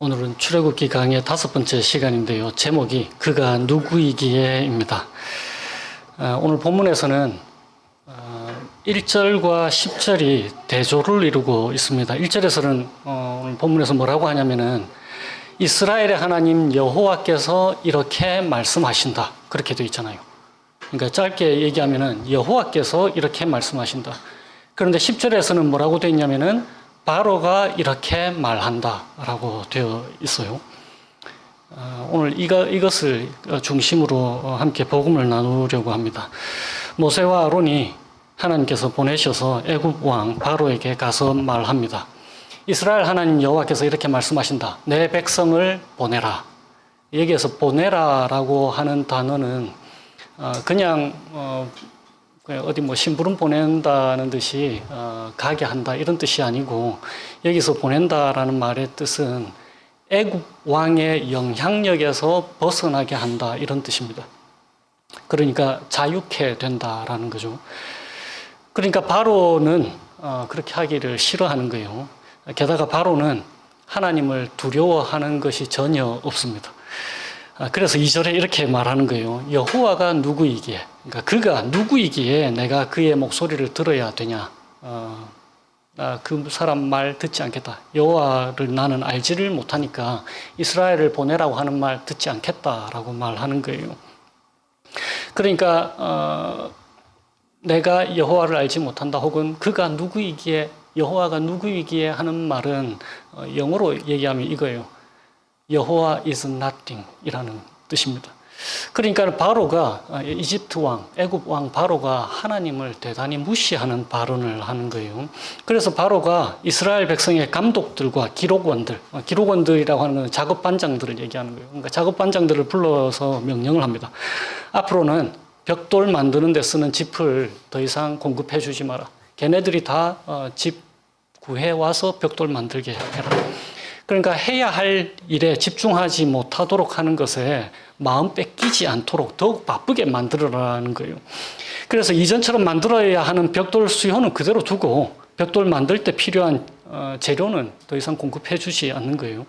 오늘은 출애굽기 강의 5번째 시간인데요. 제목이 그가 누구이기에입니다. 오늘 본문에서는 1절과 10절이 대조를 이루고 있습니다. 1절에서는 오늘 본문에서 뭐라고 하냐면은 이스라엘의 하나님 여호와께서 이렇게 말씀하신다. 그렇게 되어 있잖아요. 그러니까 짧게 얘기하면은 여호와께서 이렇게 말씀하신다. 그런데 10절에서는 뭐라고 되어 있냐면은 바로가 이렇게 말한다라고 되어 있어요. 오늘 이것을 중심으로 함께 복음을 나누려고 합니다. 모세와 아론이 하나님께서 보내셔서 애굽 왕 바로에게 가서 말합니다. 이스라엘 하나님 여호와께서 이렇게 말씀하신다. 내 백성을 보내라. 여기에서 보내라라고 하는 단어는 그냥 어디 심부름 보낸다는 듯이 가게 한다 이런 뜻이 아니고, 여기서 보낸다라는 말의 뜻은 애굽 왕의 영향력에서 벗어나게 한다 이런 뜻입니다. 그러니까 자유케 된다라는 거죠. 그러니까 바로는 그렇게 하기를 싫어하는 거예요. 게다가 바로는 하나님을 두려워하는 것이 전혀 없습니다. 그래서 2절에 이렇게 말하는 거예요. 여호와가 누구이기에, 그러니까 그가 누구이기에 내가 그의 목소리를 들어야 되냐. 그 사람 말 듣지 않겠다. 여호와를 나는 알지를 못하니까 이스라엘을 보내라고 하는 말 듣지 않겠다라고 말하는 거예요. 그러니까 내가 여호와를 알지 못한다, 혹은 그가 누구이기에, 여호와가 누구이기에 하는 말은 영어로 얘기하면 이거예요. 여호와 is nothing 이라는 뜻입니다. 그러니까 바로가, 이집트 왕, 애굽 왕 바로가 하나님을 대단히 무시하는 발언을 하는 거예요. 그래서 바로가 이스라엘 백성의 감독들과 기록원들이라고 하는 건 작업반장들을 얘기하는 거예요. 그러니까 작업반장들을 불러서 명령을 합니다. 앞으로는 벽돌 만드는 데 쓰는 짚을 더 이상 공급해 주지 마라. 걔네들이 다 집 구해와서 벽돌 만들게 해라. 그러니까 해야 할 일에 집중하지 못하도록 하는 것에 마음 뺏기지 않도록 더욱 바쁘게 만들어라는 거예요. 그래서 이전처럼 만들어야 하는 벽돌 수요는 그대로 두고 벽돌 만들 때 필요한 재료는 더 이상 공급해 주지 않는 거예요.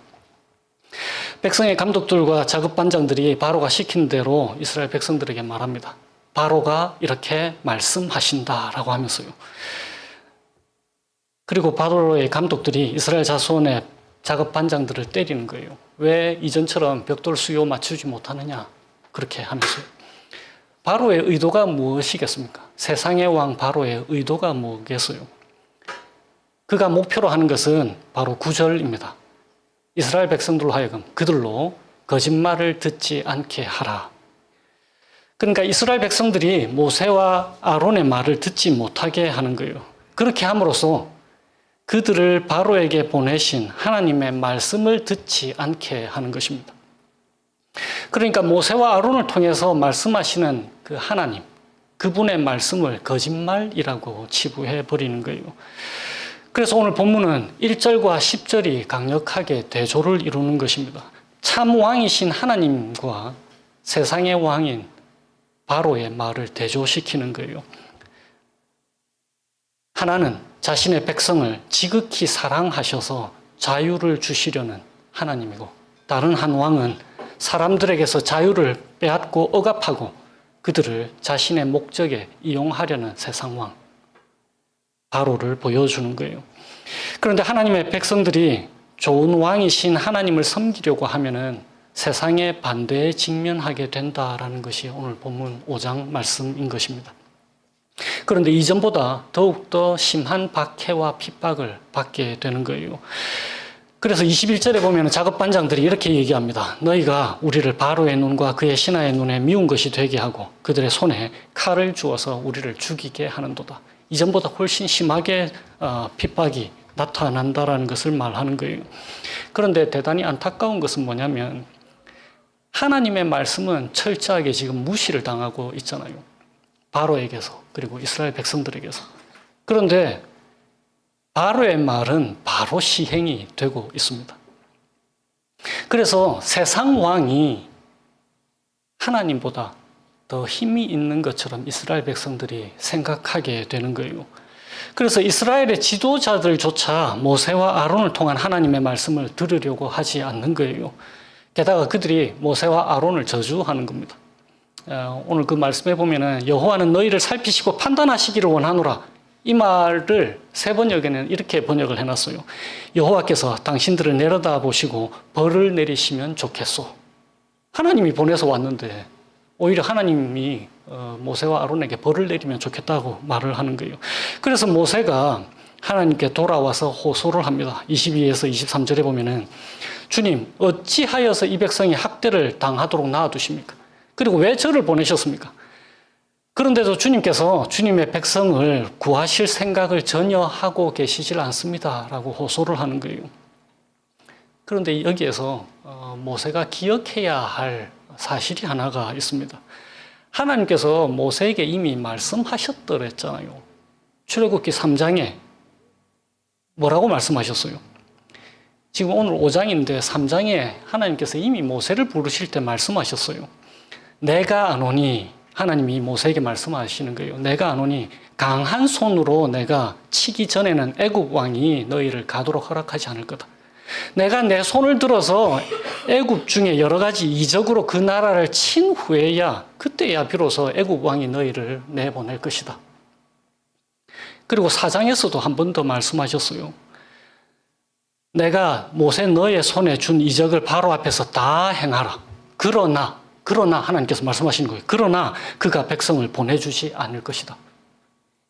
백성의 감독들과 작업반장들이 바로가 시킨 대로 이스라엘 백성들에게 말합니다. 바로가 이렇게 말씀하신다라고 하면서요. 그리고 바로의 감독들이 이스라엘 자손의 작업반장들을 때리는 거예요. 왜 이전처럼 벽돌 수요 맞추지 못하느냐, 그렇게 하면서요. 바로의 의도가 무엇이겠습니까? 세상의 왕 바로의 의도가 뭐겠어요? 그가 목표로 하는 것은 바로 9절입니다. 이스라엘 백성들로 하여금 그들로 거짓말을 듣지 않게 하라. 그러니까 이스라엘 백성들이 모세와 아론의 말을 듣지 못하게 하는 거예요. 그렇게 함으로써 그들을 바로에게 보내신 하나님의 말씀을 듣지 않게 하는 것입니다. 그러니까 모세와 아론을 통해서 말씀하시는 그 하나님, 그분의 말씀을 거짓말이라고 치부해 버리는 거예요. 그래서 오늘 본문은 1절과 10절이 강력하게 대조를 이루는 것입니다. 참 왕이신 하나님과 세상의 왕인 바로의 말을 대조시키는 거예요. 하나는 자신의 백성을 지극히 사랑하셔서 자유를 주시려는 하나님이고, 다른 한 왕은 사람들에게서 자유를 빼앗고 억압하고 그들을 자신의 목적에 이용하려는 세상 왕 바로를 보여주는 거예요. 그런데 하나님의 백성들이 좋은 왕이신 하나님을 섬기려고 하면은 세상의 반대에 직면하게 된다라는 것이 오늘 본문 5장 말씀인 것입니다. 그런데 이전보다 더욱더 심한 박해와 핍박을 받게 되는 거예요. 그래서 21절에 보면 작업반장들이 이렇게 얘기합니다. 너희가 우리를 바로의 눈과 그의 신하의 눈에 미운 것이 되게 하고 그들의 손에 칼을 주어서 우리를 죽이게 하는도다. 이전보다 훨씬 심하게 핍박이 나타난다라는 것을 말하는 거예요. 그런데 대단히 안타까운 것은 뭐냐면 하나님의 말씀은 철저하게 지금 무시를 당하고 있잖아요. 바로에게서, 그리고 이스라엘 백성들에게서. 그런데 바로의 말은 바로 시행이 되고 있습니다. 그래서 세상 왕이 하나님보다 더 힘이 있는 것처럼 이스라엘 백성들이 생각하게 되는 거예요. 그래서 이스라엘의 지도자들조차 모세와 아론을 통한 하나님의 말씀을 들으려고 하지 않는 거예요. 게다가 그들이 모세와 아론을 저주하는 겁니다. 오늘 그 말씀에 보면은 여호와는 너희를 살피시고 판단하시기를 원하노라. 이 말을 세 번역에는 이렇게 번역을 해놨어요. 여호와께서 당신들을 내려다 보시고 벌을 내리시면 좋겠소. 하나님이 보내서 왔는데 오히려 하나님이 모세와 아론에게 벌을 내리면 좋겠다고 말을 하는 거예요. 그래서 모세가 하나님께 돌아와서 호소를 합니다. 22에서 23절에 보면은 주님, 어찌하여서 이 백성이 학대를 당하도록 놔두십니까? 그리고 왜 저를 보내셨습니까? 그런데도 주님께서 주님의 백성을 구하실 생각을 전혀 하고 계시질 않습니다. 라고 호소를 하는 거예요. 그런데 여기에서 모세가 기억해야 할 사실이 하나가 있습니다. 하나님께서 모세에게 이미 말씀하셨더랬잖아요. 출애굽기 3장에 뭐라고 말씀하셨어요? 지금 오늘 5장인데 3장에 하나님께서 이미 모세를 부르실 때 말씀하셨어요. 내가 아노니, 하나님이 모세에게 말씀하시는 거예요. 내가 아노니 강한 손으로 내가 치기 전에는 애굽 왕이 너희를 가도록 허락하지 않을 거다. 내가 내 손을 들어서 애굽 중에 여러 가지 이적으로 그 나라를 친 후에야 그때야 비로소 애굽 왕이 너희를 내보낼 것이다. 그리고 4장에서도 한 번 더 말씀하셨어요. 내가 모세 너의 손에 준 이적을 바로 앞에서 다 행하라. 그러나 하나님께서 말씀하시는 거예요. 그러나 그가 백성을 보내주지 않을 것이다.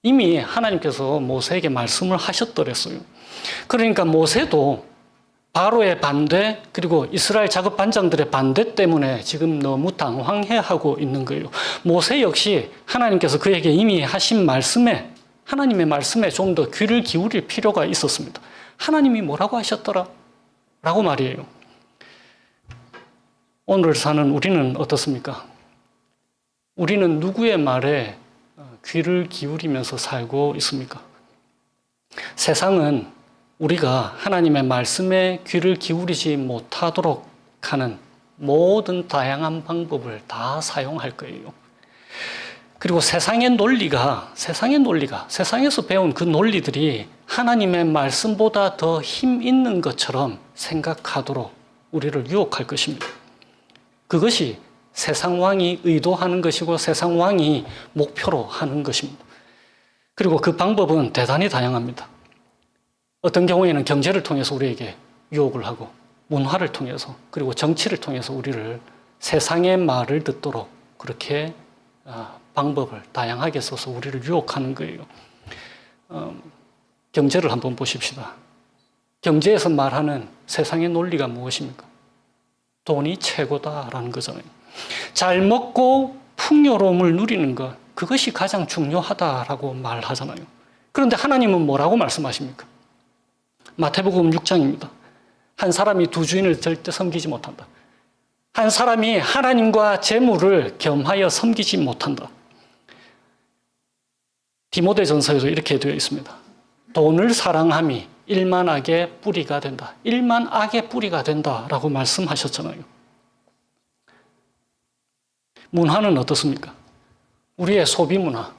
이미 하나님께서 모세에게 말씀을 하셨더랬어요. 그러니까 모세도 바로의 반대 그리고 이스라엘 작업 반장들의 반대 때문에 지금 너무 당황해하고 있는 거예요. 모세 역시 하나님께서 그에게 이미 하신 말씀에 하나님의 말씀에 좀 더 귀를 기울일 필요가 있었습니다. 하나님이 뭐라고 하셨더라? 라고 말이에요. 오늘 사는 우리는 어떻습니까? 우리는 누구의 말에 귀를 기울이면서 살고 있습니까? 세상은 우리가 하나님의 말씀에 귀를 기울이지 못하도록 하는 모든 다양한 방법을 다 사용할 거예요. 그리고 세상의 논리가 세상에서 배운 그 논리들이 하나님의 말씀보다 더 힘 있는 것처럼 생각하도록 우리를 유혹할 것입니다. 그것이 세상 왕이 의도하는 것이고 세상 왕이 목표로 하는 것입니다. 그리고 그 방법은 대단히 다양합니다. 어떤 경우에는 경제를 통해서 우리에게 유혹을 하고 문화를 통해서 그리고 정치를 통해서 우리를 세상의 말을 듣도록 그렇게 방법을 다양하게 써서 우리를 유혹하는 거예요. 경제를 한번 보십시다. 경제에서 말하는 세상의 논리가 무엇입니까? 돈이 최고다라는 거잖아요. 잘 먹고 풍요로움을 누리는 것, 그것이 가장 중요하다라고 말하잖아요. 그런데 하나님은 뭐라고 말씀하십니까? 마태복음 6장입니다. 한 사람이 두 주인을 절대 섬기지 못한다. 한 사람이 하나님과 재물을 겸하여 섬기지 못한다. 디모데전서에도 이렇게 되어 있습니다. 돈을 사랑함이 일만 악의 뿌리가 된다. 일만 악의 뿌리가 된다라고 말씀하셨잖아요. 문화는 어떻습니까? 우리의 소비 문화.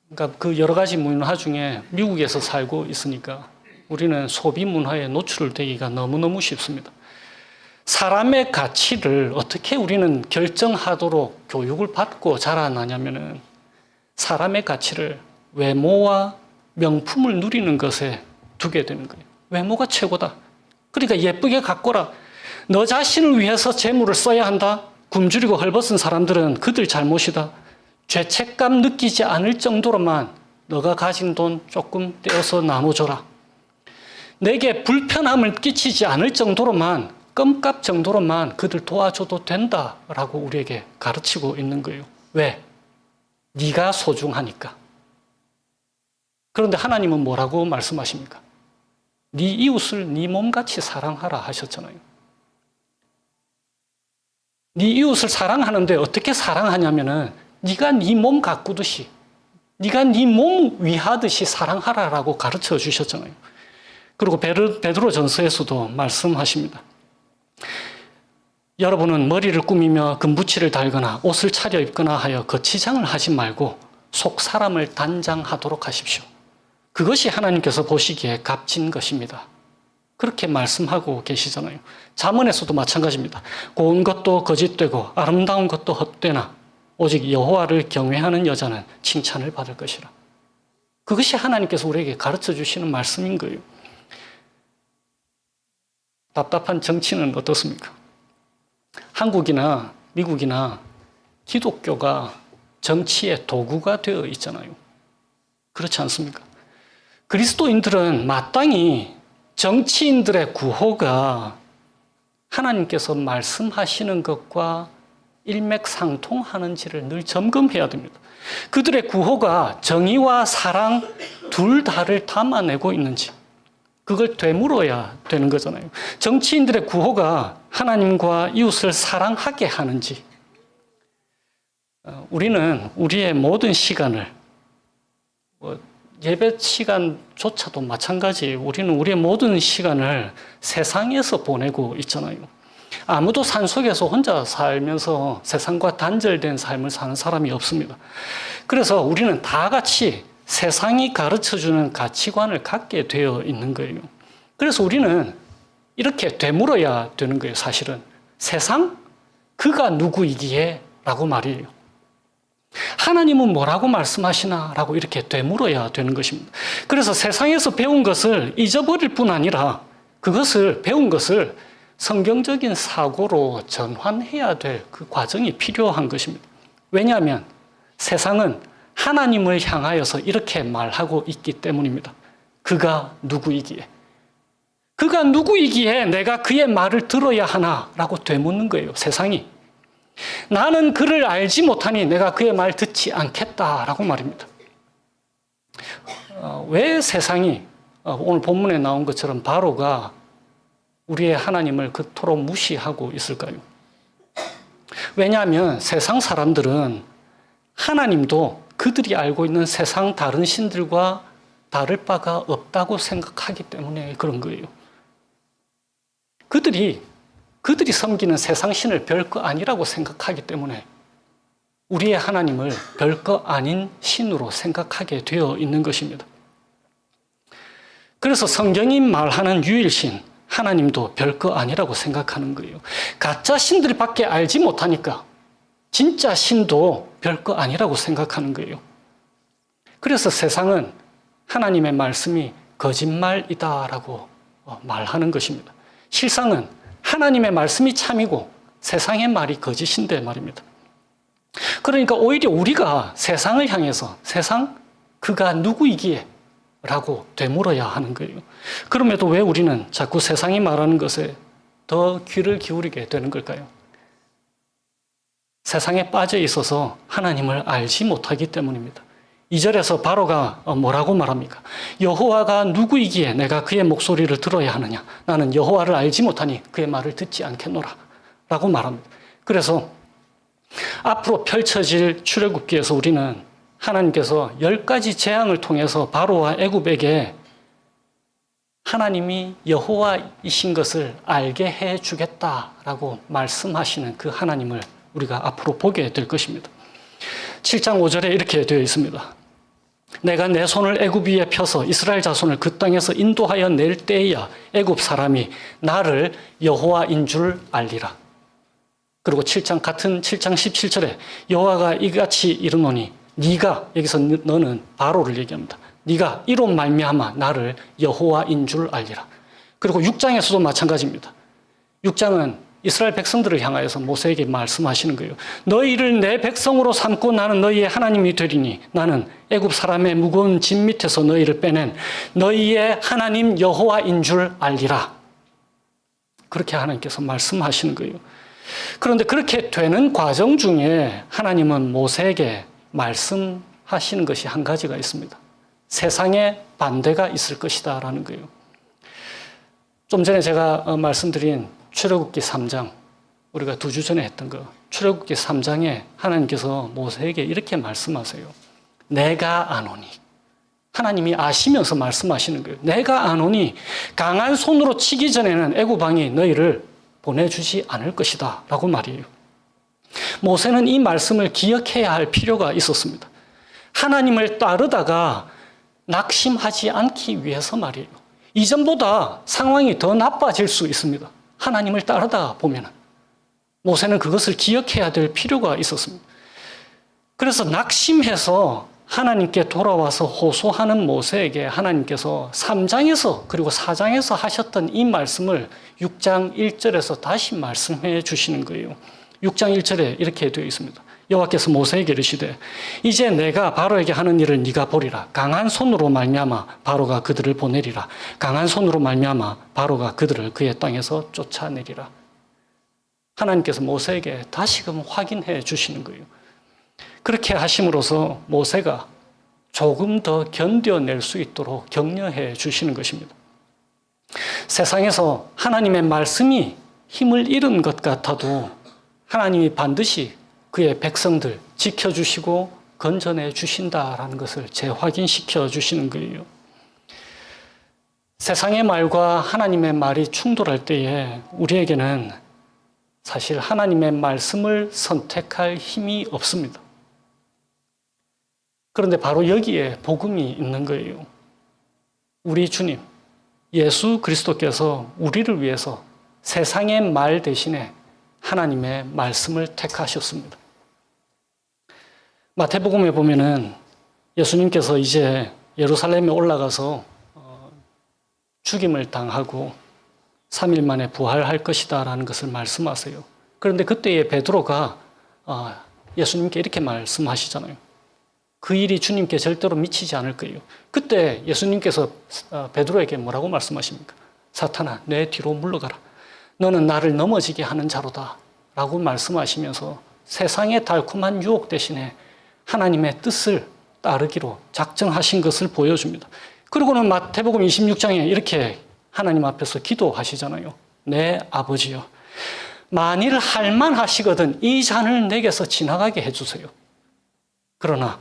그러니까 그 여러 가지 문화 중에 미국에서 살고 있으니까 우리는 소비 문화에 노출되기가 너무너무 쉽습니다. 사람의 가치를 어떻게 우리는 결정하도록 교육을 받고 자라나냐면은 사람의 가치를 외모와 명품을 누리는 것에 두게 되는 거예요. 외모가 최고다. 그러니까 예쁘게 가꿔라. 너 자신을 위해서 재물을 써야 한다. 굶주리고 헐벗은 사람들은 그들 잘못이다. 죄책감 느끼지 않을 정도로만 너가 가진 돈 조금 떼어서 나눠줘라. 내게 불편함을 끼치지 않을 정도로만 껌값 정도로만 그들 도와줘도 된다라고 우리에게 가르치고 있는 거예요. 왜? 네가 소중하니까. 그런데 하나님은 뭐라고 말씀하십니까? 네 이웃을 네 몸같이 사랑하라 하셨잖아요. 네 이웃을 사랑하는데 어떻게 사랑하냐면은 네가 네 몸 가꾸듯이 네가 네 몸 위하듯이 사랑하라라고 가르쳐 주셨잖아요. 그리고 베드로 전서에서도 말씀하십니다. 여러분은 머리를 꾸미며 금붙이를 달거나 옷을 차려입거나 하여 거치장을 하지 말고 속 사람을 단장하도록 하십시오. 그것이 하나님께서 보시기에 값진 것입니다. 그렇게 말씀하고 계시잖아요. 잠언에서도 마찬가지입니다. 고운 것도 거짓되고 아름다운 것도 헛되나 오직 여호와를 경외하는 여자는 칭찬을 받을 것이라. 그것이 하나님께서 우리에게 가르쳐 주시는 말씀인 거예요. 답답한 정치는 어떻습니까? 한국이나 미국이나 기독교가 정치의 도구가 되어 있잖아요. 그렇지 않습니까? 그리스도인들은 마땅히 정치인들의 구호가 하나님께서 말씀하시는 것과 일맥상통하는지를 늘 점검해야 됩니다. 그들의 구호가 정의와 사랑 둘 다를 담아내고 있는지 그걸 되물어야 되는 거잖아요. 정치인들의 구호가 하나님과 이웃을 사랑하게 하는지 우리는 우리의 모든 시간을 예배 시간조차도 마찬가지예요. 우리는 우리의 모든 시간을 세상에서 보내고 있잖아요. 아무도 산속에서 혼자 살면서 세상과 단절된 삶을 사는 사람이 없습니다. 그래서 우리는 다 같이 세상이 가르쳐주는 가치관을 갖게 되어 있는 거예요. 그래서 우리는 이렇게 되물어야 되는 거예요. 사실은 세상? 그가 누구이기에? 라고 말이에요. 하나님은 뭐라고 말씀하시나? 라고 이렇게 되물어야 되는 것입니다. 그래서 세상에서 배운 것을 잊어버릴 뿐 아니라 그것을 배운 것을 성경적인 사고로 전환해야 될 그 과정이 필요한 것입니다. 왜냐하면 세상은 하나님을 향하여서 이렇게 말하고 있기 때문입니다. 그가 누구이기에? 그가 누구이기에 내가 그의 말을 들어야 하나? 라고 되묻는 거예요. 세상이. 나는 그를 알지 못하니 내가 그의 말 듣지 않겠다라고 말입니다. 왜 세상이 오늘 본문에 나온 것처럼 바로가 우리의 하나님을 그토록 무시하고 있을까요? 왜냐하면 세상 사람들은 하나님도 그들이 알고 있는 세상 다른 신들과 다를 바가 없다고 생각하기 때문에 그런 거예요. 그들이 섬기는 세상 신을 별거 아니라고 생각하기 때문에 우리의 하나님을 별거 아닌 신으로 생각하게 되어 있는 것입니다. 그래서 성경이 말하는 유일신, 하나님도 별거 아니라고 생각하는 거예요. 가짜 신들밖에 알지 못하니까 진짜 신도 별거 아니라고 생각하는 거예요. 그래서 세상은 하나님의 말씀이 거짓말이다라고 말하는 것입니다. 실상은 하나님의 말씀이 참이고 세상의 말이 거짓인데 말입니다. 그러니까 오히려 우리가 세상을 향해서 세상 그가 누구이기에? 라고 되물어야 하는 거예요. 그럼에도 왜 우리는 자꾸 세상이 말하는 것에 더 귀를 기울이게 되는 걸까요? 세상에 빠져 있어서 하나님을 알지 못하기 때문입니다. 2절에서 바로가 뭐라고 말합니까? 여호와가 누구이기에 내가 그의 목소리를 들어야 하느냐? 나는 여호와를 알지 못하니 그의 말을 듣지 않겠노라 라고 말합니다. 그래서 앞으로 펼쳐질 출애굽기에서 우리는 하나님께서 10가지 재앙을 통해서 바로와 애굽에게 하나님이 여호와이신 것을 알게 해주겠다라고 말씀하시는 그 하나님을 우리가 앞으로 보게 될 것입니다. 7장 5절에 이렇게 되어 있습니다. 내가 내 손을 애굽 위에 펴서 이스라엘 자손을 그 땅에서 인도하여 낼 때에야 애굽 사람이 나를 여호와인 줄 알리라. 그리고 같은 7장 17절에 여호와가 이같이 이르노니 네가, 여기서 너는 바로를 얘기합니다. 네가 이로 말미암아 나를 여호와인 줄 알리라. 그리고 6장에서도 마찬가지입니다. 6장은 이스라엘 백성들을 향하여서 모세에게 말씀하시는 거예요. 너희를 내 백성으로 삼고 나는 너희의 하나님이 되리니 나는 애굽 사람의 무거운 짐 밑에서 너희를 빼낸 너희의 하나님 여호와인 줄 알리라. 그렇게 하나님께서 말씀하시는 거예요. 그런데 그렇게 되는 과정 중에 하나님은 모세에게 말씀하시는 것이 한 가지가 있습니다. 세상에 반대가 있을 것이다 라는 거예요. 좀 전에 제가 말씀드린 출애굽기 3장, 우리가 2주 전에 했던 거, 출애굽기 3장에 하나님께서 모세에게 이렇게 말씀하세요. 내가 아노니. 하나님이 아시면서 말씀하시는 거예요. 내가 아노니 강한 손으로 치기 전에는 애굽 왕이 너희를 보내주지 않을 것이다 라고 말이에요. 모세는 이 말씀을 기억해야 할 필요가 있었습니다. 하나님을 따르다가 낙심하지 않기 위해서 말이에요. 이전보다 상황이 더 나빠질 수 있습니다. 하나님을 따르다 보면은. 모세는 그것을 기억해야 될 필요가 있었습니다. 그래서 낙심해서 하나님께 돌아와서 호소하는 모세에게 하나님께서 3장에서 그리고 4장에서 하셨던 이 말씀을 6장 1절에서 다시 말씀해 주시는 거예요. 6장 1절에 이렇게 되어 있습니다. 여호와께서 모세에게 이르시되 이제 내가 바로에게 하는 일을 네가 보리라. 강한 손으로 말미암아 바로가 그들을 보내리라. 강한 손으로 말미암아 바로가 그들을 그의 땅에서 쫓아내리라. 하나님께서 모세에게 다시금 확인해 주시는 거예요. 그렇게 하심으로써 모세가 조금 더 견뎌낼 수 있도록 격려해 주시는 것입니다. 세상에서 하나님의 말씀이 힘을 잃은 것 같아도 하나님이 반드시 그의 백성들 지켜주시고 건져내 주신다라는 것을 재확인시켜 주시는 거예요. 세상의 말과 하나님의 말이 충돌할 때에 우리에게는 사실 하나님의 말씀을 선택할 힘이 없습니다. 그런데 바로 여기에 복음이 있는 거예요. 우리 주님, 예수 그리스도께서 우리를 위해서 세상의 말 대신에 하나님의 말씀을 택하셨습니다. 마태복음에 보면은 예수님께서 이제 예루살렘에 올라가서 죽임을 당하고 3일 만에 부활할 것이다 라는 것을 말씀하세요. 그런데 그때에 베드로가 예수님께 이렇게 말씀하시잖아요. 그 일이 주님께 절대로 미치지 않을 거예요. 그때 예수님께서 베드로에게 뭐라고 말씀하십니까? 사탄아, 내 뒤로 물러가라. 너는 나를 넘어지게 하는 자로다 라고 말씀하시면서 세상의 달콤한 유혹 대신에 하나님의 뜻을 따르기로 작정하신 것을 보여줍니다. 그리고는 마태복음 26장에 이렇게 하나님 앞에서 기도하시잖아요. 내 아버지여, 만일 할만하시거든 이 잔을 내게서 지나가게 해주세요. 그러나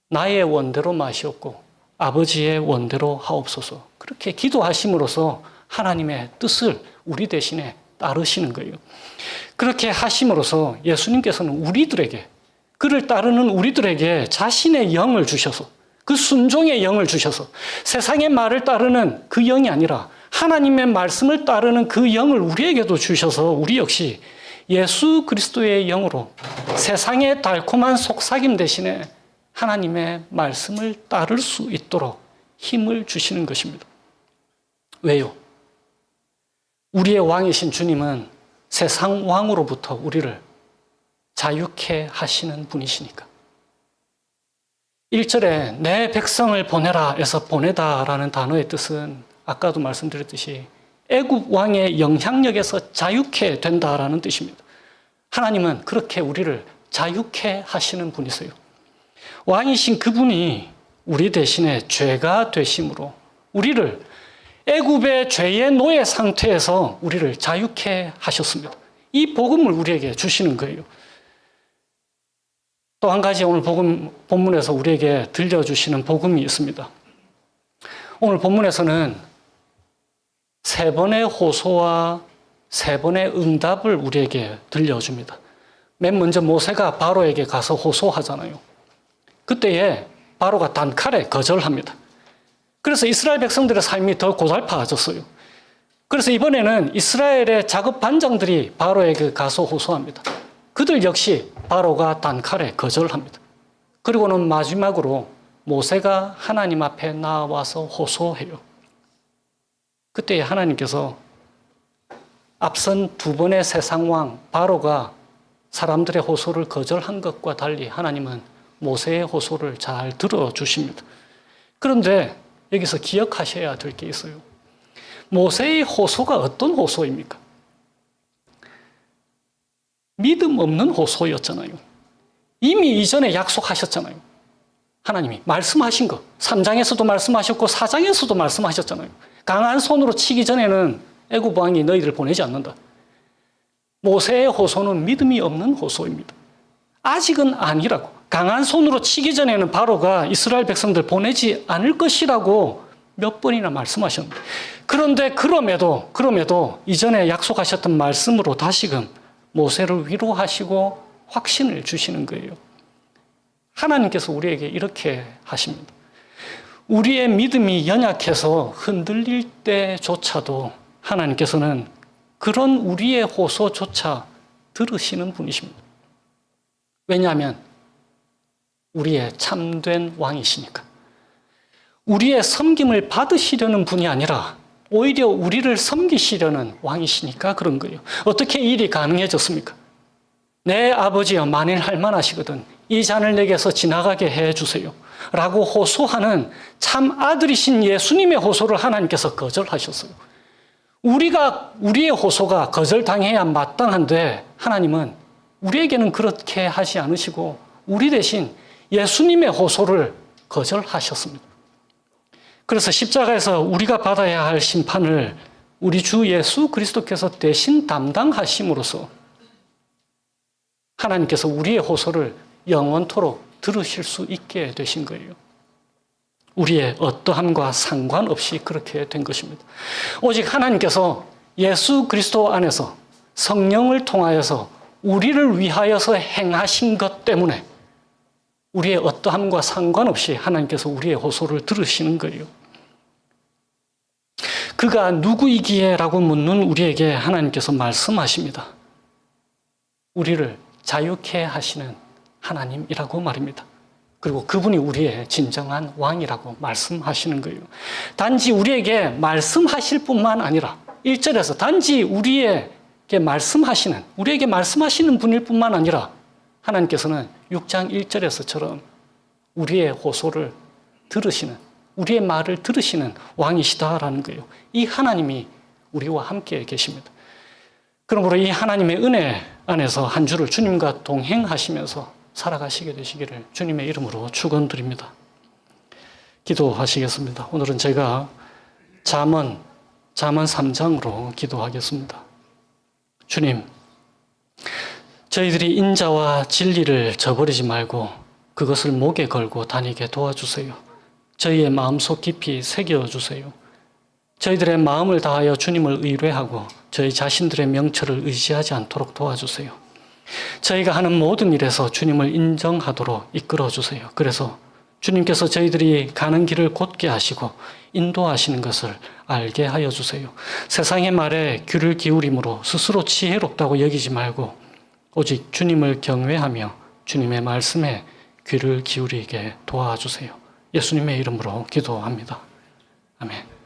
나의 원대로 마시옵고 아버지의 원대로 하옵소서. 그렇게 기도하심으로써 하나님의 뜻을 우리 대신에 따르시는 거예요. 그렇게 하심으로써 예수님께서는 우리들에게, 그를 따르는 우리들에게 자신의 영을 주셔서, 그 순종의 영을 주셔서 세상의 말을 따르는 그 영이 아니라 하나님의 말씀을 따르는 그 영을 우리에게도 주셔서 우리 역시 예수 그리스도의 영으로 세상의 달콤한 속삭임 대신에 하나님의 말씀을 따를 수 있도록 힘을 주시는 것입니다. 왜요? 우리의 왕이신 주님은 세상 왕으로부터 우리를 자유케 하시는 분이시니까. 1절에 내 백성을 보내라 해서 보내다라는 단어의 뜻은 아까도 말씀드렸듯이 애굽 왕의 영향력에서 자유케 된다라는 뜻입니다. 하나님은 그렇게 우리를 자유케 하시는 분이세요. 왕이신 그분이 우리 대신에 죄가 되심으로 우리를 애굽의 죄의 노예 상태에서 우리를 자유케 하셨습니다. 이 복음을 우리에게 주시는 거예요. 또 한 가지 오늘 본문에서 우리에게 들려주시는 복음이 있습니다. 오늘 본문에서는 3번의 호소와 3번의 응답을 우리에게 들려줍니다. 맨 먼저 모세가 바로에게 가서 호소하잖아요. 그때에 바로가 단칼에 거절합니다. 그래서 이스라엘 백성들의 삶이 더 고달파졌어요. 그래서 이번에는 이스라엘의 작업 반장들이 바로에게 가서 호소합니다. 그들 역시 바로가 단칼에 거절합니다. 그리고는 마지막으로 모세가 하나님 앞에 나와서 호소해요. 그때 하나님께서 앞선 2번의 세상왕 바로가 사람들의 호소를 거절한 것과 달리 하나님은 모세의 호소를 잘 들어주십니다. 그런데 여기서 기억하셔야 될 게 있어요. 모세의 호소가 어떤 호소입니까? 믿음 없는 호소였잖아요. 이미 이전에 약속하셨잖아요. 하나님이 말씀하신 거 3장에서도 말씀하셨고 4장에서도 말씀하셨잖아요. 강한 손으로 치기 전에는 애굽 왕이 너희들을 보내지 않는다. 모세의 호소는 믿음이 없는 호소입니다. 아직은 아니라고. 강한 손으로 치기 전에는 바로가 이스라엘 백성들 보내지 않을 것이라고 몇 번이나 말씀하셨는데, 그런데 그럼에도 이전에 약속하셨던 말씀으로 다시금 모세를 위로하시고 확신을 주시는 거예요. 하나님께서 우리에게 이렇게 하십니다. 우리의 믿음이 연약해서 흔들릴 때조차도 하나님께서는 그런 우리의 호소조차 들으시는 분이십니다. 왜냐하면 우리의 참된 왕이시니까. 우리의 섬김을 받으시려는 분이 아니라 오히려 우리를 섬기시려는 왕이시니까 그런 거예요. 어떻게 이 일이 가능해졌습니까? 내 아버지여, 만일 할 만하시거든 이 잔을 내게서 지나가게 해주세요 라고 호소하는 참 아들이신 예수님의 호소를 하나님께서 거절하셨어요. 우리의 호소가 거절당해야 마땅한데 하나님은 우리에게는 그렇게 하지 않으시고 우리 대신 예수님의 호소를 거절하셨습니다. 그래서 십자가에서 우리가 받아야 할 심판을 우리 주 예수 그리스도께서 대신 담당하심으로써 하나님께서 우리의 호소를 영원토록 들으실 수 있게 되신 거예요. 우리의 어떠함과 상관없이 그렇게 된 것입니다. 오직 하나님께서 예수 그리스도 안에서 성령을 통하여서 우리를 위하여서 행하신 것 때문에 우리의 어떠함과 상관없이 하나님께서 우리의 호소를 들으시는 거예요. 그가 누구이기에? 라고 묻는 우리에게 하나님께서 말씀하십니다. 우리를 자유케 하시는 하나님이라고 말입니다. 그리고 그분이 우리의 진정한 왕이라고 말씀하시는 거예요. 단지 우리에게 말씀하실 뿐만 아니라 1절에서 단지 우리에게 말씀하시는 분일 뿐만 아니라 하나님께서는 6장 1절에서처럼 우리의 호소를 들으시는, 우리의 말을 들으시는 왕이시다라는 거예요. 이 하나님이 우리와 함께 계십니다. 그러므로 이 하나님의 은혜 안에서 한 주를 주님과 동행하시면서 살아가시게 되시기를 주님의 이름으로 축원드립니다. 기도하시겠습니다. 오늘은 제가 잠언 3장으로 기도하겠습니다. 주님, 저희들이 인자와 진리를 저버리지 말고 그것을 목에 걸고 다니게 도와주세요. 저희의 마음속 깊이 새겨주세요. 저희들의 마음을 다하여 주님을 의뢰하고 저희 자신들의 명철을 의지하지 않도록 도와주세요. 저희가 하는 모든 일에서 주님을 인정하도록 이끌어주세요. 그래서 주님께서 저희들이 가는 길을 곧게 하시고 인도하시는 것을 알게 하여 주세요. 세상의 말에 귀를 기울임으로 스스로 지혜롭다고 여기지 말고 오직 주님을 경외하며 주님의 말씀에 귀를 기울이게 도와주세요. 예수님의 이름으로 기도합니다. 아멘.